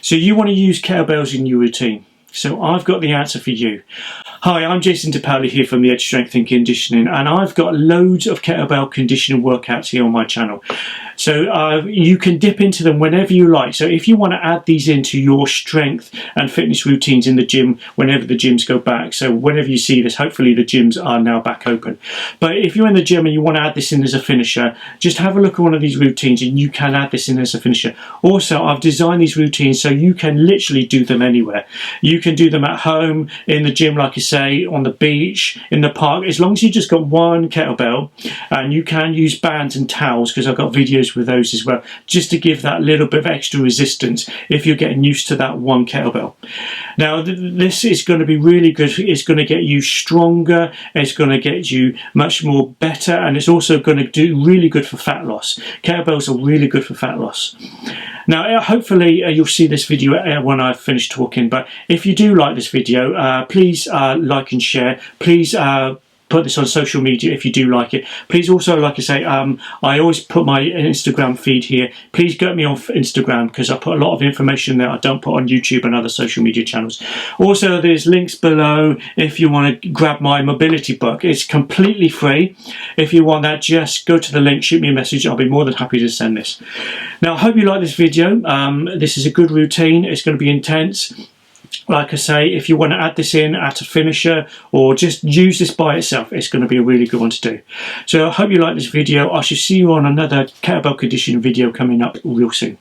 So you want to use kettlebells in your routine. So I've got the answer for you. Hi, I'm Jason Depaoli here from the Edge Strength and Conditioning, and I've got loads of kettlebell conditioning workouts here on my channel. So you can dip into them whenever you like. So if you want to add these into your strength and fitness routines in the gym whenever the gyms go back, so whenever you see this, hopefully the gyms are now back open. But if you're in the gym and you want to add this in as a finisher, just have a look at one of these routines and you can add this in as a finisher. Also, I've designed these routines so you can literally do them anywhere. You can do them at home, in the gym, like I say, on the beach, in the park, as long as you just got one kettlebell. And you can use bands and towels, because I've got videos with those as well, just to give that little bit of extra resistance if you're getting used to that one kettlebell. Now this is going to be really good. It's going to get you stronger, it's going to get you much more better, and it's also going to do really good for fat loss. Kettlebells are really good for fat loss. Now hopefully you'll see this video when I've finished talking, but if you do like this video, please like and share. Please put this on social media if you do like it. Please also, like I say, I always put my Instagram feed here. Please get me off Instagram, because I put a lot of information there I don't put on YouTube and other social media channels. Also, there's links below if you want to grab my mobility book. It's completely free. If you want that, just go to the link, shoot me a message. I'll be more than happy to send this. Now, I hope you like this video. This is a good routine. It's going to be intense. Like I say, if you want to add this in at a finisher or just use this by itself, it's going to be a really good one to do. So I hope you like this video. I shall see you on another kettlebell conditioning video coming up real soon.